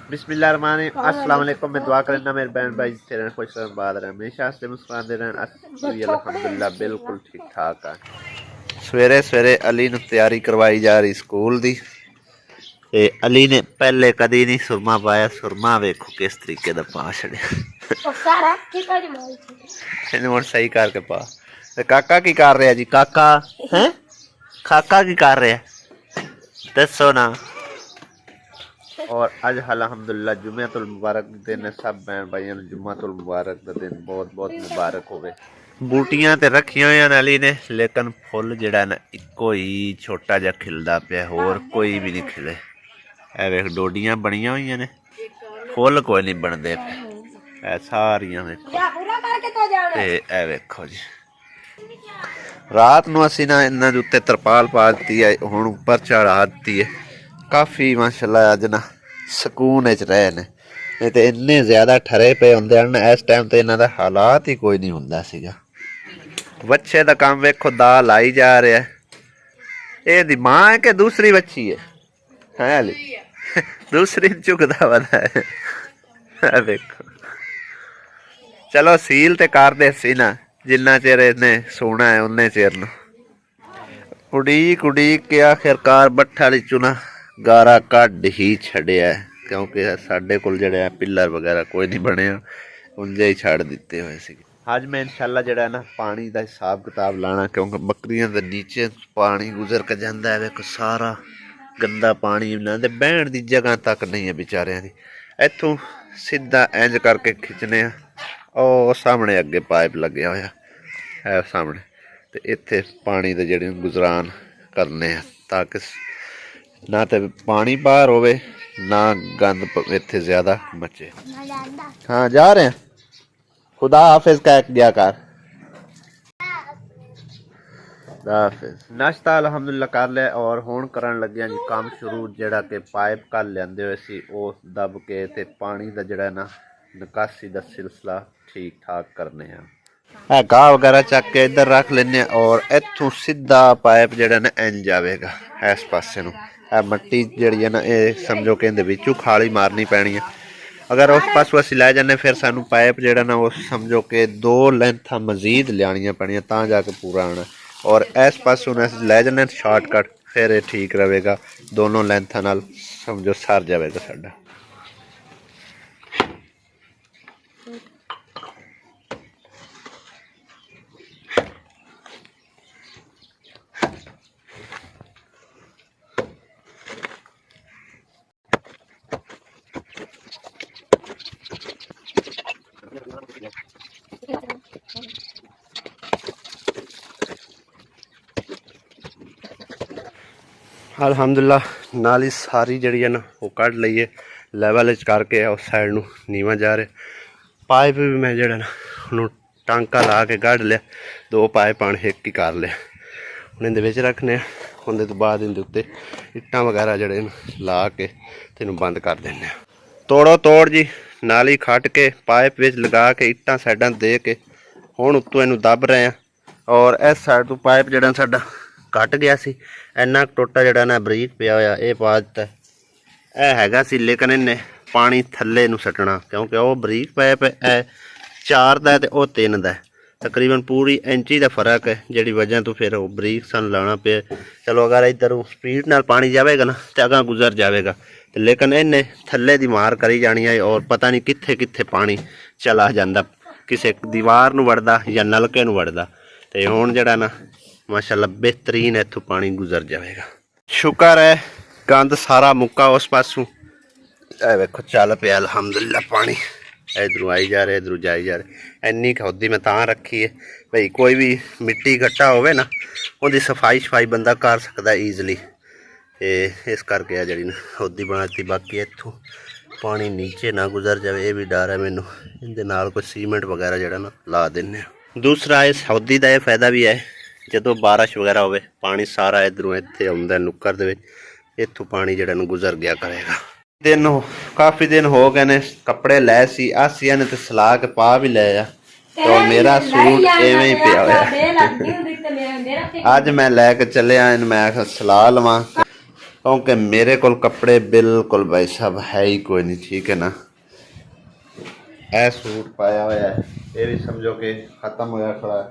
बिस्मिल्लाहिर्रहमानिर्रहीम अस्सलाम वालेकुम। मैं दुआ करना मेरे बहन भाई तेरे खुश रहन बाद रहन हमेशा से मुस्कुराते रहन। अल्हम्दुलिल्लाह बिल्कुल ठीक ठाक है। सवेरे सवेरे अली ने तैयारी करवाई जा रही स्कूल दी ते अली ने पहले कदी नहीं सुरमा पाया। सुरमा वेखो किस तरीके दा पा छड़िया हुण सही करके पा। ते काका की कर रहा जी? काका हैं काका की कर रहा दसो ना। और अज अलहमदुलिल्लाह जुम्मतुल मुबारक दिन है। सब बहन भाइयों ने जुम्मतुल मुबारक का दिन बहुत बहुत मुबारक होवे। बूटियां ते रखियां हुई अली ने, लेकिन फुल जिहड़ा ना इको ही छोटा जिहा खिलदा पिया, होर कोई भी नहीं खिले। ए वेख डोडियां बनियां हुई ने, फुल कोई नहीं बनदे ए सारियां वेखो। ते ए वेखो जी रात नूं असीं ना इन्हां दे उत्ते तरपाल पा दित्ती है, हुण उपर चढ़ा दित्ती है। काफ़ी माशाल्लाह अज ना सकून च रहे ने, नहीं तो इन्ने ज्यादा ठरे पे होंदे हैं इस टाइम तो इन्हां दा हालात ही कोई नहीं हुंदा सीगा। बच्चे दा काम वेखो दाल आई जा रहा है। ये दी मां है कि दूसरी बच्ची है अली? दूसरी झुकदा वाला है देखो। चलो सील ते कर दे सी ना, जिन्ना चिर इन्हें सोना है उन्ने चिर नूं उड़ीक उड़ीक के आखिरकार बट्ठा वाली चुना गारा कढ़ ही छड़िया है, क्योंकि साडे कोल जिहड़े पिलर वगैरह कोई नहीं बने, उंजे ही छड़ दिते हुए सी। अज मैं इंशाल्लाह जिहड़ा ना पानी का हिसाब किताब लाना, क्योंकि बकरियां दे नीचे पानी गुजर के जांदा है। देखो सारा गंदा पानी इन्हां दे बहण दी जगह तक नहीं है बेचारियां दी। इत्थों सीधा इंज करके खिंचने और सामने अगे पाइप लग्या होया है सामने, तो इत्थे पानी दे जिहड़े गुजरान करने ताकि ना तो पानी बाहर होवे ना गंद इत्थे ज्यादा मचे। हाँ जा रहे हैं, खुदा हाफिज कह गया कर। हाफिज। नाश्ता अलहमदुलिल्लाह कर लिया और हुण करन लगे जी काम शुरू, जिहड़ा कि पाइप कल लिआंदे होए सी ओह दब के ते पानी दा जिहड़ा ना निकासी दा सिलसिला ठीक ठाक करने हैं। घाह वगैरह चक के इधर रख लेने और इत्थों सीधा पाइप जिहड़ा ना इंज जावेगा इस पासे नूं। मट्टी जिहड़ी है ना ये समझो कि इहदे विचों खाली मारनी पैनी है। अगर उस पासों असीं लै जाने फिर सानूं पाइप जिहड़ा ना वो समझो कि 2 लेंथां मजीद लियानियां पैणियां तां जाके पूरा आना। और इस पासों असीं लै जाने शॉर्टकट, फिर ये ठीक रहेगा। दोनों लेंथां नाल समझो सर जाएगा साडा। अलहमदुलिल्लाह नाली सारी जी है ना वो कढ़ लीए, लैवल करके उस साइड नूं नीवा जा रहे। पाइप भी मैं जरा ना उन्होंने टांका ला के कढ़ लिया, 2 पाइप पाने एक ही कर लिया। हम इहदे रखने उन्हें तो बाद इहदे उत्ते इट्टां वगैरह जड़े ला के तेनों बंद कर देने। तोड़ो तोड़ जी नाली खट के पाइप विच लगा के इट्टां साइडां दे के हुण उत्तों इनू दब रहे हैं। और इस साइड तो पाइप जड़ा साडा कट गया सी, इन्ना टोटा जड़ा ना बरीक पिया होया ये पा दिता है हैगा सी, लेकिन इन्हें पानी थल्ले नूं सटना क्योंकि वह बरीक पाइप है 4 दा ते ओह 3 दा, तकरीबन पूरी इंची का फर्क है, जिहड़ी वजह तो फिर वो बरीक सन लाना पे। चलो अगर इधर स्पीड नाल पानी जाएगा ना तो अगां गुजर जाएगा, लेकिन इन्हें थल्ले दी मार करी जानी है और पता नहीं कित्थे कित्थे पानी चला जाता, किसी दीवार नूं वड़दा या नलके नूं वड़दा। तो हुण जिहड़ा ना माशाअल्लाह बेहतरीन इत्थों पानी गुजर जाएगा। शुक्र है गंद सारा मुक्का उस पासों। वेखो चल पे अलहमदुलिल्लाह पानी इधरों आई जा रहा इधरों जाई जा रहा। इन्नी खौदी मैं तां रखी है भाई कोई भी मिट्टी घट्टा होवे ना उहदी सफाई शफाई बंदा कर सकता ईजली, तो इस करके आ जी खौदी बना दी। बाकी इत्थों पानी नीचे ना गुजर जाए ये भी डर है मैनू, इहदे नाल कोई सीमेंट वगैरह जिहड़ा ना ला देने। दूसरा इस हौदी का यह फायदा भी है जो बारिश वगैरह हो पानी सारा इधरों इत्थे आउंदा नुक्कर दे विच, इत्थों पानी जिहड़ा ना गुजर गया करेगा। दिन हो काफ़ी दिन हो गए ने कपड़े लै सी आसिया ने तो सला के पा भी ले आ, तो मेरा सूट इवें ही पिया होया। अज मैं लैके चलिया मैं सला लवां क्योंकि मेरे को कपड़े बिल्कुल भाई साहब है ही कोई नहीं, ठीक है ना। यह सूट पाया हुआ है, ये भी समझो कि ख़त्म होया खड़ा है,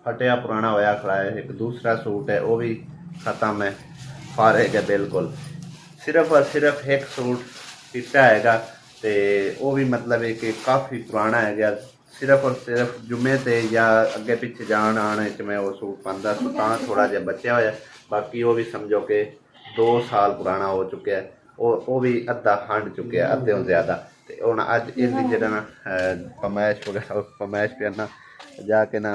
फटिया पुराना होया खड़ा है। एक दूसरा सूट है वो भी ख़त्म है, फारेग है बिल्कुल। सिर्फ और सिर्फ एक सूट चिट्टा हैगा, तो वो भी मतलब है कि काफ़ी पुराना है गया। सिर्फ और सिर्फ जुम्मे ते या अगे पिछे जान आने च मैं वो सूट पाता तो थोड़ा जहा बचा हुआ। बाकी वो भी समझो कि 2 साल पुराना हो चुका है, वो भी अद्धा हंड चुके हैं, अद्धे ज़्यादा। तो हूँ अज इसकी जरा ना फरमाइश वगैरह फरमाइश करना जाके ना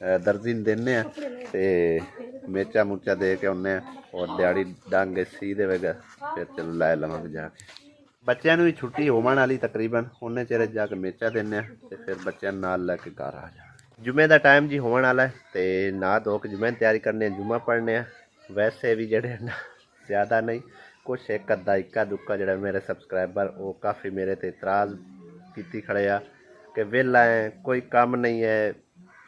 दर्जी ने देने तो मेचा मूचा दे के आने और दिहाड़ी डांगे सी देगा, फिर चलो लै लवांगे जाके। बच्चों भी छुट्टी होवन वाली तकरीबन, उन्हें चेरे जाके मेचा देने तो फिर बच्चों नाल लैके घर आ जा। जुम्मे का टाइम जी होने वाला है, तो नहा धो के जुम्मे तैयारी करने, जुम्मा पढ़ने। वैसे भी जड़े ना ज़्यादा नहीं, कुछ एक अद्धा इक्का दुक्का जड़ा मेरे सबसक्राइबर वो काफ़ी मेरे ते इतराज़ की खड़े आ कि वेला है, कोई काम नहीं है,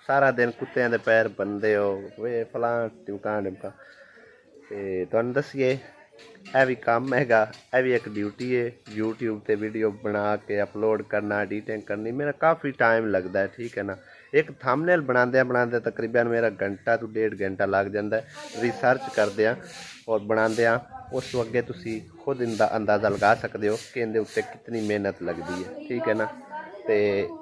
सारा दिन कुत्तियां दे पैर बनते हो वे फलां टिमका टिमका। तो तुहानूं दस्सिए यह भी काम हैगा, यह भी एक ड्यूटी है। यूट्यूब ते वीडियो बना के अपलोड करना, एडिटिंग करनी, मेरा काफ़ी टाइम लगता है, ठीक है ना। एक थंबनेल बनाते तकरीबन मेरा घंटा तो 1.5 घंटा लग जाता है। रिसर्च करदे और बनाते उस अगे तुसी खुद इनका अंदाज़ा लगा सकते हो कि इनके उत्ते कितनी मेहनत लगती है, ठीक है ना। तो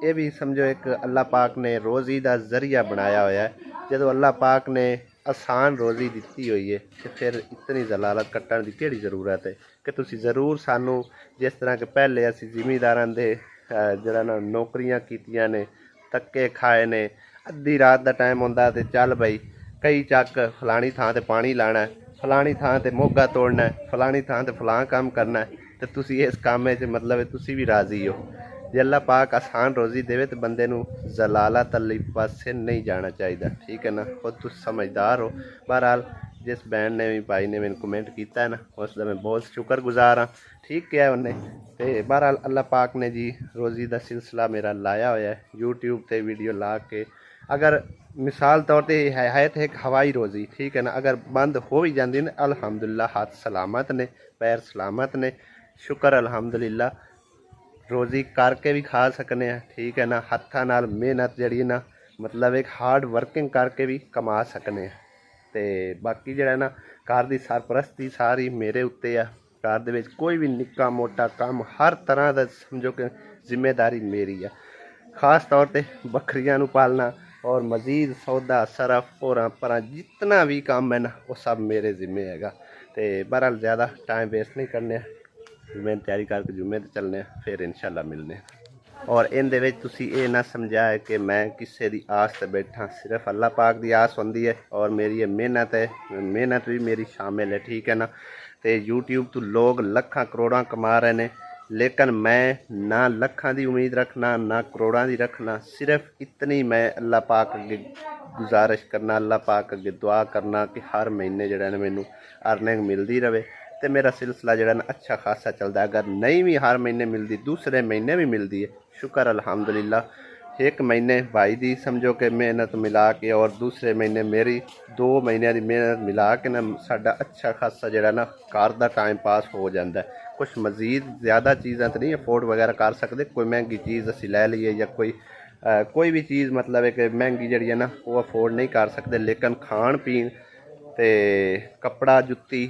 ये भी समझो एक अल्लाह पाक ने रोज़ी का जरिया बनाया हुआ है। जो अल्लाह पाक ने आसान रोज़ी दी हुई है तो फिर इतनी जलालत कट्टण की केड़ी ज़रूरत है कि तुसी ज़रूर सानू जिस तरह के पहले असी जिमीदारां दे जरा ना नौकरियां कीतियां ने, धक्के खाए ने, अद्धी रात का टाइम होंदा ते चल बई कई चक फलानी थां ते पानी लाना है, फलानी थां ते मोगा तोड़ना है, फलानी थां ते फलां काम करना है। तो तुसी इस कामे च मतलब तुसी भी राज़ी हो। जे अल्लाह पाक आसान रोज़ी देवे तो बंदे नू जलालत अल्ली पासे नहीं जाना चाहिए, ठीक है ना। खुद तुम समझदार हो। बहरहाल जिस बहन ने भी भाई ने मैंने कमेंट किया है ना, उसका मैं बहुत शुक्रगुजार हाँ, ठीक किया उन्हें। तो बहरहाल अल्लाह पाक ने जी रोज़ी का सिलसिला मेरा लाया हुआ है यूट्यूब पर वीडियो ला के। अगर मिसाल तौर पर है तो एक हवाई रोज़ी, ठीक है ना, अगर बंद हो भी जाती ना अल्हम्दुलिल्लाह हाथ सलामत ने, पैर सलामत ने, शुक्र अल्हम्दुलिल्लाह। रोज़ी करके भी खा सकने हैं, ठीक है ना। हत्थां नाल मेहनत जड़ी ना मतलब एक हार्ड वर्किंग करके भी कमा सकने हैं। तो बाकी जड़ा ना घर की सरपरस्ती सारी मेरे उत्ते आ। घर दे विच कोई भी निक्का मोटा काम हर तरह का समझो कि जिम्मेदारी मेरी है। खास तौर पर बकरियां नू पालना और मज़ीद सौदा सरफ और पर जितना भी काम है ना वो सब मेरे जिम्मे हैगा। तो बहरहाल ज़्यादा टाइम वेस्ट नहीं करने, जुम्मे तैयारी करके जुम्मे ते चलने, फिर इंशाल्लाह मिलने। और इन दे विच तुसी ये ना समझा है कि मैं किसी की आस से बैठा, सिर्फ अल्लाह पाक की आस होंदी है और मेरी ये मेहनत है, मेहनत भी मेरी शामिल है, ठीक है ना। तो यूट्यूब तो लोग लखां करोड़ां कमा रहे हैं, लेकिन मैं ना लखां की उम्मीद रखना ना करोड़ां की रखना। सिर्फ इतनी मैं अल्लाह पाक अगे गुजारिश करना, अल्लाह पाक अगे दुआ करना कि हर महीने जड़ा ना मैनू अर्निंग मिलती रहे तो मेरा सिलसिला जड़ा ना अच्छा खासा चलता है। अगर नहीं भी हर महीने मिलती, दूसरे महीने भी मिलती है, शुक्र अल्हम्दुलिल्लाह। एक महीने भाई दी समझो कि मेहनत मिला के और दूसरे महीने मेरी 2 महीने की मेहनत मिला के ना साडा अच्छा खासा जड़ा ना घर का टाइम पास हो जाता है। कुछ मज़ीद ज़्यादा चीज़ां तो नहीं अफोर्ड वगैरह कर सकते, कोई महंगी चीज़ असी लै लीए या कोई भी चीज़ मतलब है कि महंगी जड़ी है ना वो अफोर्ड नहीं कर सकते, लेकिन खान पीन ते कपड़ा जुत्ती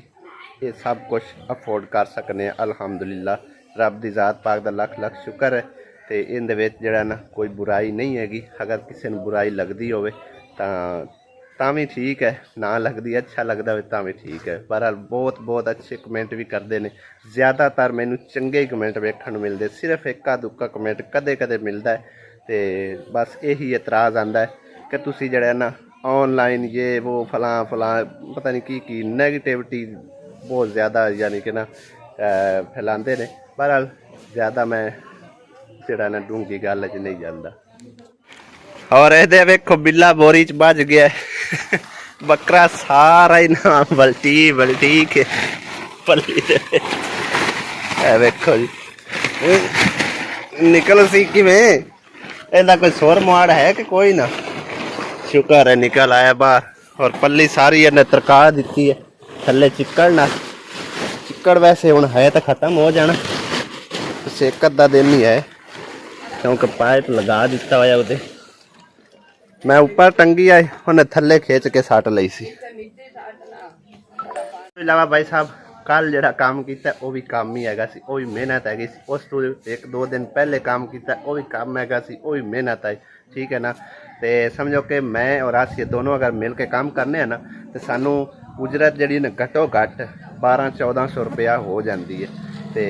ये सब कुछ अफोर्ड कर सकने अल्हम्दुलिल्लाह। रब दी ज़ात पाक दा लख लख शुक्र है। तो इन दे विच जड़ा ना कोई बुराई नहीं हैगी। अगर किसी ने बुराई लगती होवे तां भी ठीक है, ना लगती अच्छा लगता हो तां भी ठीक है। पर बहुत बहुत अच्छे कमेंट भी करते हैं, ज़्यादातर मैनू चंगे ही कमेंट वेखण मिलते, सिर्फ इक्का दुक्का कमेंट कदे कदे मिलता है। तो बस यही एतराज़ आंदा है कि तुसी जड़ा ना ऑनलाइन ये वो फलां फलां पता नहीं की नैगेटिविटी बहुत ज़्यादा यानी कि ना फैलाते ने। बहरहाल ज़्यादा मैं जड़ा ना डूंगी गल च नहीं जाता। और ये वेखो बिल्ला बोरी च भज गया बकरा सारा ही ना बल्टी के पली वेखो जी निकल सी किवें, इहदा कोई सुर मुआड़ है कि कोई ना। शुक्र है निकल आया बाहर और पल्ली सारी इन्हें तरका दी है, थले चिक्कड़ ना चिक्कड़ वैसे हुण है तो खत्म हो जाना, बस एक अद्धा दिन ही है क्योंकि पाइप लगा दिता होया उते। मैं ऊपर टंगी आई उन्हें थले खींच के सट लई सी। इलावा भाई साहब कल जो काम किया वह भी काम ही हैगा सी, वह भी मेहनत हैगी सी। उस तो एक दो दिन पहले काम किया वह भी काम हैगा सी, वह भी मेहनत है। ठीक है ना। तो समझो कि मैं और आसिया दोनों अगर मिल के काम करने हैं ना तो सानू उजरत जी घटो घट 1200-1400 रुपया हो जाती है। तो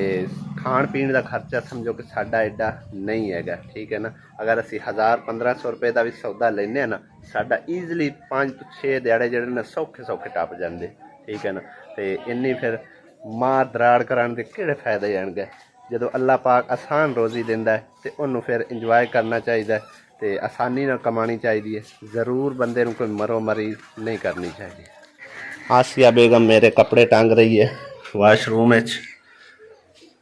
खाण पीण का खर्चा समझो कि साडा एडा नहीं हैगा। ठीक है ना। अगर असी 1000-1500 रुपये का भी सौदा लेने हैं ना साडा ईजली 5 तो 6 दिहाड़े जोड़े ने सौखे सौखे टप जाते। ठीक है ना। तो इन्नी फिर मार दराड़ कराने के किहड़े फायदे जाणगे। जो अल्लाह पाक आसान रोज़ी दिंदा है तो उन्होंने फिर इंजॉय करना चाहिए, तो आसानी नाल कमानी चाहिए है। ज़रूर बंदे कोई मरो मरी नहीं करनी चाहिए। आसिया बेगम मेरे कपड़े टांग रही है वाशरूम में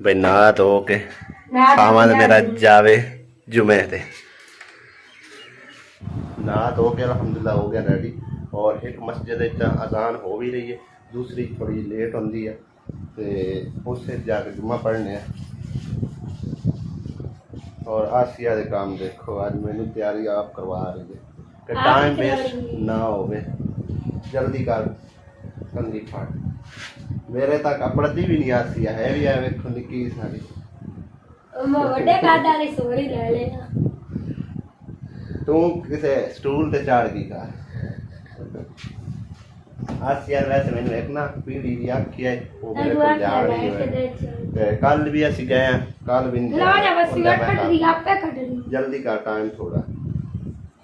भाई, नहा धो के खावा मेरा जावे जुमे ते। नहा धो के अलहमदुलिल्लाह हो गया रेडी। और एक मस्जिद अजान हो भी रही है, दूसरी थोड़ी लेट होती है तो उससे जाके जुम्मा पढ़ने। और आसिया दे काम देखो, आज मैंने तैयारी आप करवा रही है कि टाइम वेस्ट ना हो, जल्दी कर कंगी फाट। मेरे तक अपड़ती भी नहीं आसिया है भी है वेखो निक्की सारी। तू किसे स्टूल ते चाड़ गई का आसिया वैसे मैंने एक ना पीड़ी दी आखी है वो मेरे को जा रही है। कल भी ऐसी गए, कल भी जल्दी का टाइम थोड़ा।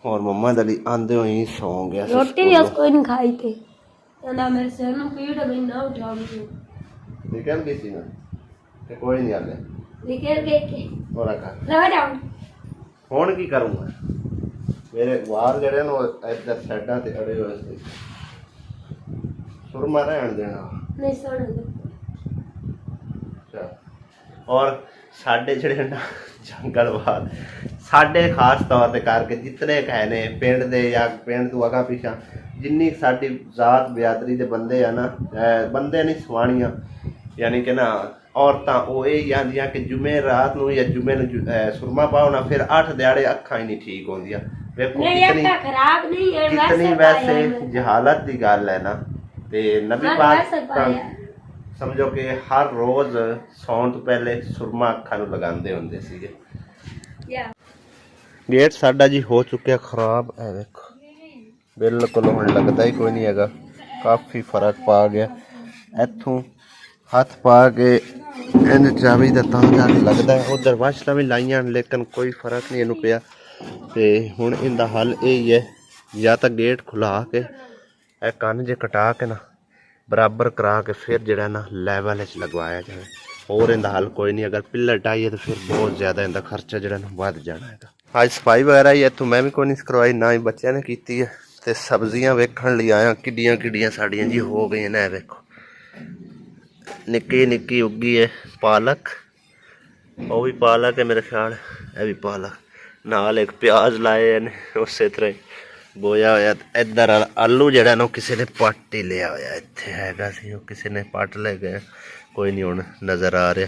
और मम्मा दली आंदे हुए सौ गया, रोटी भी उसको नहीं खाई थी ना, मेरे सिर में पीड़ भी ना उठा निकल गई थी ना ते कोई नहीं आले निकल गए के और का रह जाओ। हुण की करूंगा, मेरे वार जड़े ना इधर साइडा ते अड़े हुए थे, सुरमा रहन देना नहीं सोने दो। और साडे जड़े ना जंगलवाद साडे खास तौर ते करके जितने कहने पिंड दे या पिंड तू अगा पिछा जिन्नी साडी जात बिरादरी दे बंदे आ ना, बंदे नहीं सवाणियां यानी कि ना औरतां वो यही आंदियां कि जुमे रात नूं या जुमे नूं सुरमा पाओ ना फिर 8 दिहाड़े अखां ही नहीं ठीक होंदियां। वेखो कितनी वैसे जहालत दी गल है ना। ते नबी पाक समझो कि हर रोज सौन तो पहले सुरमा अखां नूं लगांदे हुंदे सीगे। गेट साडा जी हो चुका खराब है, देखो बिल्कुल हुण लगता ही कोई नहीं हैगा, काफ़ी फर्क पा गया। इत्थों हथ पा के इन चाबी का तां जाके लगता है। उधर वाशला भी लाइया लेकिन कोई फर्क नहीं इनू पिया। तो हुण इनका हल यही है या तो गेट खुला के कन्न जे कटा के ना बराबर करा के फिर जरा ना लैवल लगवाया जाए, और इनका हल कोई नहीं। अगर पिलर टाइए तो फिर बहुत ज़्यादा इनका खर्चा जरा बढ़ जाना है। आज सफाई वगैरह ही इतों मैं भी कोई नहीं करवाई, ना ही बच्चों ने की है। तो सब्जियां वेखण लई आया, किड्डियां किड्डियां साड़ियां जी हो गई ने। वेखो निक्की निक्की उगी है पालक, वो भी पालक है मेरे ख्याल, यह भी पालक नाल एक प्याज लाए ने उस तरह बोया होया। इधर आलू जड़ा ना किसी ने पट ही लिया होया, इत्थे हैगा सी वो किसी ने पट ले गए, कोई नहीं हुण नज़र आ रहा।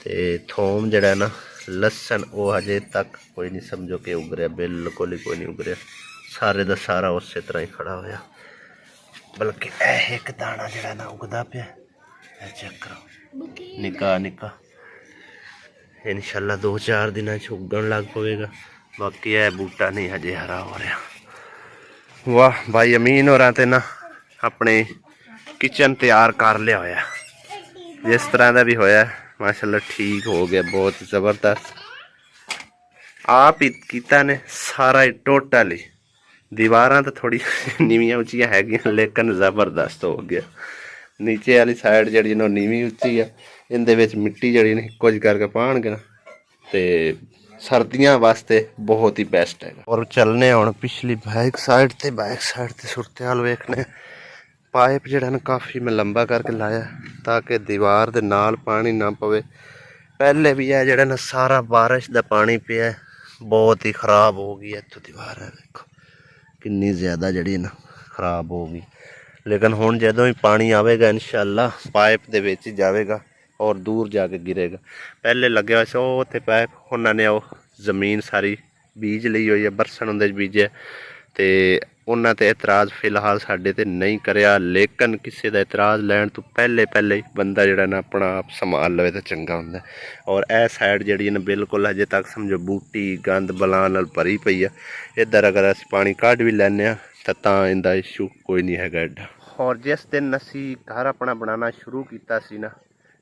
तो थोम जड़ा ना लसन वो हजे तक कोई नहीं समझो कि उगरिया, बिल्कुल ही कोई नहीं उगरिया, सारे का सारा उस तरह ही खड़ा होया। बल्कि एक दाना जड़ा ना उगदा पिया, चेक करो निक्का निक्का, इंशाल्लाह 2-4 दिन उगन लग पवेगा। बाकी है बूटा नहीं हजे हरा हो रहा। वाह भाई अमीन होरां ते ना अपने किचन तैयार कर लिया होया, जिस तरह का भी होया माशाल्लाह ठीक हो गया, बहुत ज़बरदस्त। आप ही कीता ने सारा ही टोटल ही, दीवारां तो थोड़ी नीवियां उच्चियां हैगियां लेकिन ज़बरदस्त हो गया। नीचे वाली साइड जी नीवी उच्ची है, इनदे विच मिट्टी जी कुछ करके पाणगे ना तो सर्दियां वास्ते बहुत ही बेस्ट है। और चलने हुण पिछली बैक साइड ते सूरत हाल वेखने। पाइप जड़ा ना काफ़ी मैं लंबा करके लाया ताकि दीवार दे नाल पानी ना पवे। पहले भी है जड़ा ना सारा बारिश का पानी पिया, बहुत ही ख़राब हो गई। इत्थों दीवार है देखो कितनी ज़्यादा जड़ी ना ख़राब हो गई, लेकिन हुण जदों ही पानी आवेगा इंशाअल्लाह पाइप दे विच जावेगा और दूर जाके गिरेगा। पहले लगे हुए से वो उत्थे पाइप उन्होंने वो जमीन सारी बीज ली हुई है, बरसन उहदे बीजे ते उन्हां ते इतराज़ फिलहाल साडे ते नहीं करिया। लेकिन किसी का इतराज़ लैण तो पहले पहले ही बंदा जिहड़ा ना अपना आप संभाल लवे तो चंगा हुंदा। और यह साइड जिहड़ी ना बिल्कुल अजे तक समझो बूटी गंद बलां नाल भरी पई है। इधर अगर अस पानी कढ भी लैने तां इहदा इशू कोई नहीं हैगा एडा। और जिस दिन असी घर अपना बनाना शुरू किया सी ना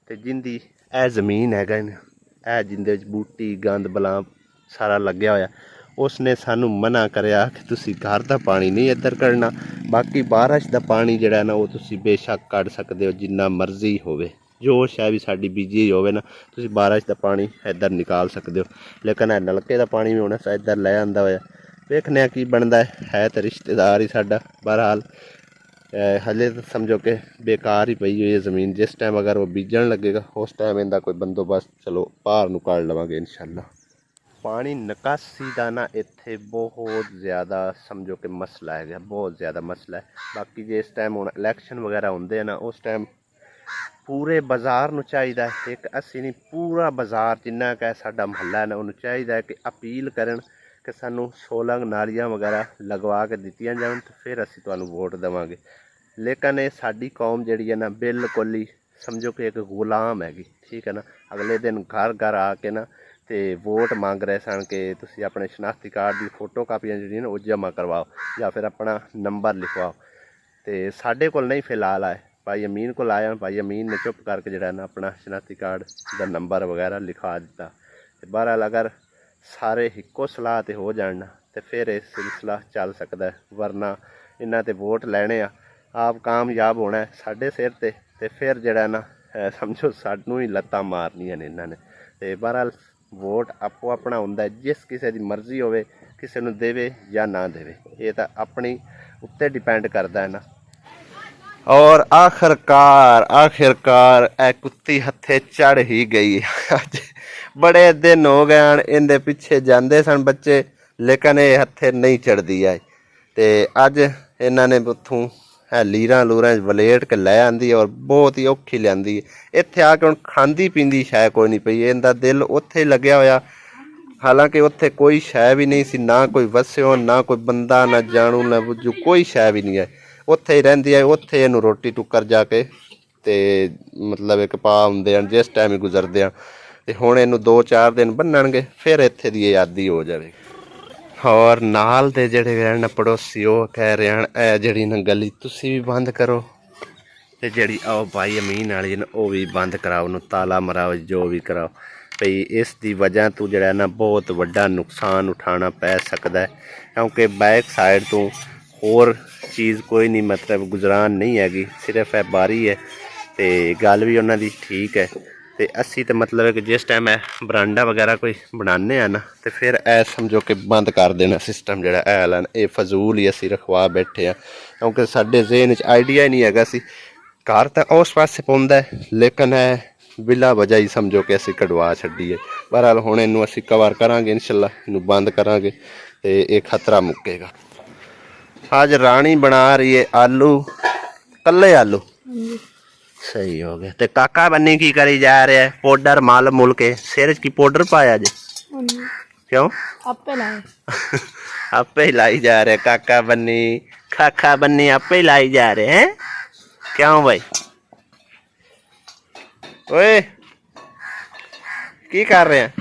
ते जिंदी यह जमीन हैगा ना जिंदे विच बूटी गंद बलां सारा लग्या होया, उसने सानू मना करया कि तुसी घर का पानी नहीं इधर कढ़ना, बाकी बारिश का पानी जिहड़ा ना वो तुसी बेशक कढ़ सकते हो जिन्ना मर्जी होवे, जो शै भी साडी बीजी होवे ना तुसी बारिश का पानी इधर निकाल सकते हो। लेकिन नलके का पानी भी हुण इधर लै आंदा होया, वेखने की बनता है तो रिश्तेदार ही साडा। बहरहाल हले तो समझो कि बेकार ही पई हुई है ज़मीन, जिस टाइम अगर वो बीजन लगेगा उस टाइम इनका कोई बंदोबस्त चलो बाहर नूं कढ लवांगे इंशाअल्लाह। पानी निकासी का ना इत्थे बहुत ज़्यादा समझो कि मसला है, बहुत ज़्यादा मसला है। बाकी जिस टाइम हुण इलैक्शन वगैरह होंदे ना उस टाइम पूरे बाज़ार नूं चाहीदा है, एक असी नहीं पूरा बाज़ार जिन्ना क साडा महल्ला है ना उन्होंने चाहीदा है कि अपील करन कि सानू सोलंग नालियां वगैरह लगवा के दित्तियां जाण तो फिर असी तुहानूं वोट देवांगे। लेकिन ये साडी कौम जिहड़ी है ना बिल्कुल ही समझो कि एक गुलाम हैगी, ठीक है ना। अगले दिन घर घर आके ना ते वोट मांग रहे सन कि तुसी अपने शनाख्ती कार्ड की फोटो कापियां जिहड़ियां ना वो जमा करवाओ या फिर अपना नंबर लिखवाओ। तो साढ़े कोल नहीं फिलहाल आए, भाई अमीन को आया, भाई अमीन ने चुप करके जिहड़ा ना अपना शनाख्ती कार्ड का नंबर वगैरह लिखवा दिता। तो बहरहाल अगर सारे हिक्को सलाह ते हो जाण ना तो फिर यह सिलसिला चल सकता है, वरना इन्हां ते वोट लैने आप कामयाब होना है साढ़े सिर ते फिर जिहड़ा ना समझो सानू ही लत्तां मारनियां ने इन्हां ने। ते बहरहाल वोट आपो अपना हुंदा है, जिस किसी की मर्जी होवे किसी नूं देवे या ना देवे, ये तो अपनी उत्ते डिपेंड करता है ना। और आखिरकार ए कुत्ती हथे चढ़ ही गई। अज बड़े दिन हो गए हैं इनके पीछे जाते सन बच्चे, लेकिन ये हथे नहीं चढ़ती है। तो अज इन्होंने उतों लीरां लूरां वलेट के लै आंदी और बहुत ही औखी लियांदी। इत्थे आके हुण खांदी पींदी शै कोई नहीं पई, इनका दिल उत्थे लग्या होया। हालांकि उत्थे कोई शै भी नहीं सी, ना कोई वस्यो ना कोई बंदा ना जानू ना बुझू, कोई शै भी नहीं है। उत्थे ही रहिंदी है, उत्थे इहनूं रोटी टुक्कर जाके ते मतलब एक पा हुंदे हन जिस टाइम ही गुजरदे हन। ते हुण इहनूं 2-4 दिन बन्नणगे फिर इत्थे दी आदी हो जाएगी। और नाल दे जिहड़े रहन पड़ोसी वो कह रहे हैं ए जिहड़ी ना गली तुसी भी बंद करो ते जिहड़ी आओ भाई अमीन वाली ना वो भी बंद कराओ, उन्होंने ताला मराओ, जो भी कराओ भई इस दी वजह तो जिहड़ा ना बहुत वड्डा नुकसान उठाना पै सकदा है। क्योंकि बैक साइड तो होर चीज़ कोई नहीं मतलब गुजरान नहीं हैगी, सिर्फ है बारी है। तो गल भी उन्हों दी ठीक है। तो असी तो मतलब कि जिस टाइम बरांडा वगैरह कोई बनाने ना तो फिर ए समझो कि बंद कर देना सिस्टम जिहड़ा है ये फजूल ही असी रखवा बैठे हैं। क्योंकि साडे ज़हन च आइडिया ही नहीं हैगा सी, घर तो उस पासे पौंदा है लेकिन बिला वजह ही समझो कि असी कढ़वा छड्डीए। बहरहाल हुण इनू असी कवर करांगे इंशाअल्लाह, इनू बंद करांगे तो ये खतरा मुक्केगा। आज रानी बना रही है आलू, कल्ले आलू सही हो गया। ते काका बन्नी की करी जा रहे है, पाउडर मल मुल के सिर की पाउडर पाया जे क्यों आपे लाए आपे ही लाई जा रहे काका बन्नी, खाखा बन्नी आपे ही लाई जा रहे हैं क्यों भाई। ओए की कर रहे हैं?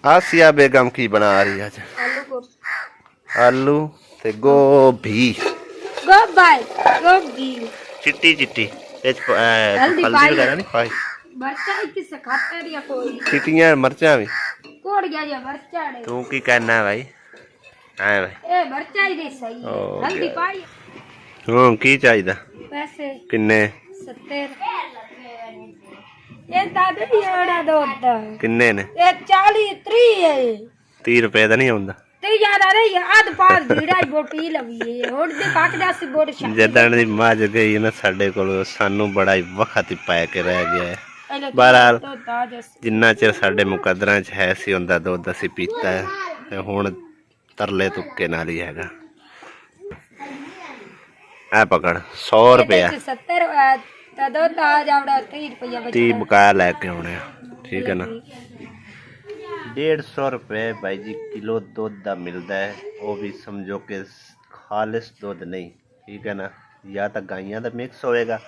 आसिया बेगम की बना रही है आलू ते गोभी, गोभी चिट्टी चिट्टी हल्दी वगैरह नहीं पाई, चिट्टियां मरचा भी तू की करना भाई है भाई हूँ की चाहिए किन्ने किन्ने ने 30 रुपए का नहीं आंदा जदन दी मज गई ना साडे कोल सानू बड़ा ही वक्त पै के रह गया है। बहरहाल जिन्ना चिर साडे मुकदरां च है सी उंदा दुध असी पीता है, हुण तरले तुक्के नाल ही हैगा। ए पकड़ 100 रुपया 70 तदो ताज आवड़ा 30 रुपया 30 बकाया लेके आने ठीक है ना 150 रुपये भाई जी किलो दूध दा मिलता है वो भी समझो कि खालिस दूध नहीं ठीक है ना या तो गाइयां दा मिक्स होएगा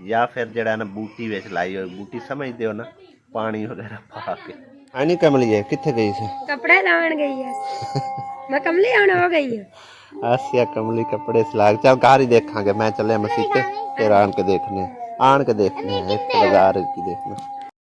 या फिर जड़ा ना बूटी विच लाई हो बूटी समझते हो ना पानी वगैरह पा के आनी कमली है किथे गई से कपड़े लावन गई है मैं कमली आने हो गई है आसिया कमली कपड़े सिलाग चल घर ही देखांगे मैं चले मसीते फिर आन के देखने एक बाजार की देखना